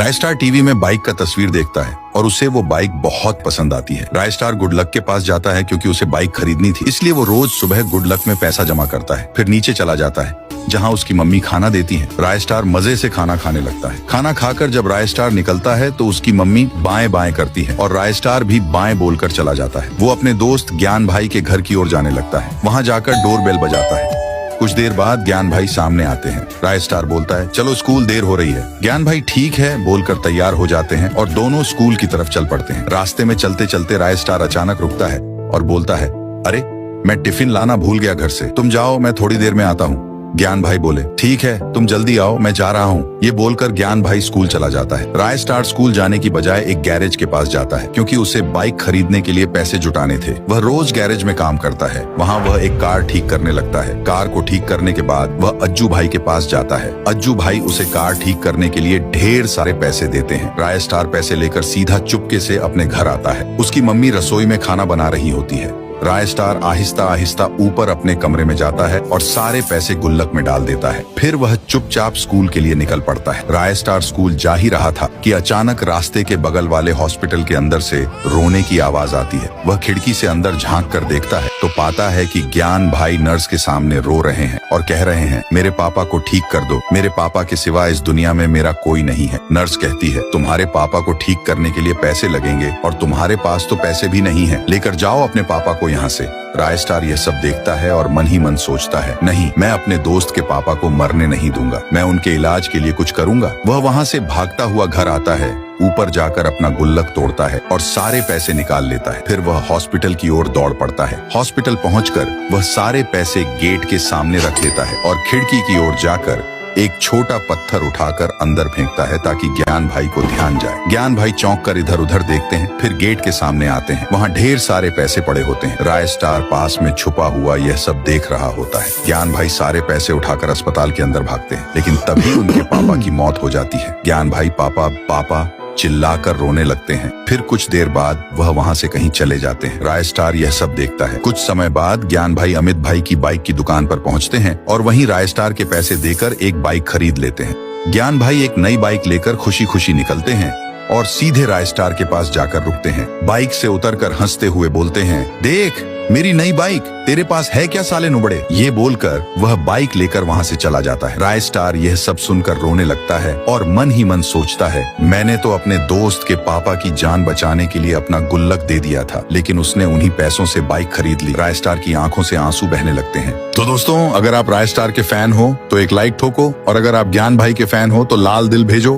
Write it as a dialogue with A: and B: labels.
A: रायस्टार TV में bike का तस्वीर देखता है और उसे वो बाइक बहुत पसंद आती है। रायस्टार गुड लक के पास जाता है क्योंकि उसे बाइक खरीदनी थी, इसलिए वो रोज सुबह गुड लक में पैसा जमा करता है। फिर नीचे चला जाता है जहाँ उसकी मम्मी खाना देती है। रायस्टार मजे से खाना खाने लगता है। खाना खाकर जब रायस्टार निकलता है तो उसकी मम्मी बाएं बाएं करती है और रायस्टार भी बाएं बोलकर चला जाता है। वो अपने दोस्त ज्ञान भाई के घर की ओर जाने लगता है। वहाँ जाकर डोरबेल बजाता है। कुछ देर बाद ज्ञान भाई सामने आते हैं। रायस्टार बोलता है, चलो स्कूल देर हो रही है। ज्ञान भाई ठीक है बोलकर तैयार हो जाते हैं और दोनों स्कूल की तरफ चल पड़ते हैं। रास्ते में चलते चलते रायस्टार अचानक रुकता है और बोलता है, अरे मैं टिफिन लाना भूल गया घर से, तुम जाओ मैं थोड़ी देर में आता हूँ। ज्ञान भाई बोले, ठीक है तुम जल्दी आओ मैं जा रहा हूँ। ये बोलकर ज्ञान भाई स्कूल चला जाता है। रायस्टार स्कूल जाने की बजाय एक गैरेज के पास जाता है क्योंकि उसे बाइक खरीदने के लिए पैसे जुटाने थे। वह रोज गैरेज में काम करता है। वहाँ वह एक कार ठीक करने लगता है। कार को ठीक करने के बाद वह अज्जू भाई के पास जाता है। अज्जू भाई उसे कार ठीक करने के लिए ढेर सारे पैसे देते हैं। रायस्टार पैसे लेकर सीधा चुपके से अपने घर आता है। उसकी मम्मी रसोई में खाना बना रही होती है। रायस्टार आहिस्ता आहिस्ता ऊपर अपने कमरे में जाता है और सारे पैसे गुल्लक में डाल देता है। फिर वह चुपचाप स्कूल के लिए निकल पड़ता है। रायस्टार स्कूल जा ही रहा था कि अचानक रास्ते के बगल वाले हॉस्पिटल के अंदर से रोने की आवाज आती है। वह खिड़की से अंदर झांक कर देखता है तो पाता है कि ज्ञान भाई नर्स के सामने रो रहे हैं और कह रहे हैं, मेरे पापा को ठीक कर दो, मेरे पापा के सिवा इस दुनिया में मेरा कोई नहीं है। नर्स कहती है, तुम्हारे पापा को ठीक करने के लिए पैसे लगेंगे और तुम्हारे पास तो पैसे भी नहीं है, लेकर जाओ अपने पापा को यहाँ से। रायस्टार ये सब देखता है और मन ही मन सोचता है, नहीं मैं अपने दोस्त के पापा को मरने नहीं दूंगा, मैं उनके इलाज के लिए कुछ करूंगा। वह वहाँ से भागता हुआ घर आता है, ऊपर जाकर अपना गुल्लक तोड़ता है और सारे पैसे निकाल लेता है। फिर वह हॉस्पिटल की ओर दौड़ पड़ता है। हॉस्पिटल पहुंचकर वह सारे पैसे गेट के सामने रख देता है और खिड़की की ओर जाकर एक छोटा पत्थर उठाकर अंदर फेंकता है ताकि ज्ञान भाई को ध्यान जाए। ज्ञान भाई चौंक कर इधर उधर देखते हैं, फिर गेट के सामने आते हैं। वहाँ ढेर सारे पैसे पड़े होते हैं। रायस्टार पास में छुपा हुआ यह सब देख रहा होता है। ज्ञान भाई सारे पैसे उठाकर अस्पताल के अंदर भागते हैं, लेकिन तभी उनके पापा की मौत हो जाती है। ज्ञान भाई पापा पापा चिल्लाकर रोने लगते हैं। फिर कुछ देर बाद वह वहाँ से कहीं चले जाते हैं। रायस्टार यह सब देखता है। कुछ समय बाद ज्ञान भाई अमित भाई की बाइक की दुकान पर पहुँचते हैं और वहीं रायस्टार के पैसे देकर एक बाइक खरीद लेते हैं। ज्ञान भाई एक नई बाइक लेकर खुशी खुशी निकलते हैं और सीधे रायस्टार के पास जाकर रुकते हैं। बाइक से उतरकर हंसते हुए बोलते हैं, देख मेरी नई बाइक, तेरे पास है क्या साले नुबड़े। ये बोलकर वह बाइक लेकर वहाँ से चला जाता है। रायस्टार यह सब सुनकर रोने लगता है और मन ही मन सोचता है, मैंने तो अपने दोस्त के पापा की जान बचाने के लिए अपना गुल्लक दे दिया था, लेकिन उसने उन्हीं पैसों से बाइक खरीद ली। रायस्टार की आंखों से आंसू बहने लगते हैं। तो दोस्तों, अगर आप रायस्टार के फैन हो तो एक लाइक ठोको और अगर आप ज्ञान भाई के फैन हो तो लाल दिल भेजो।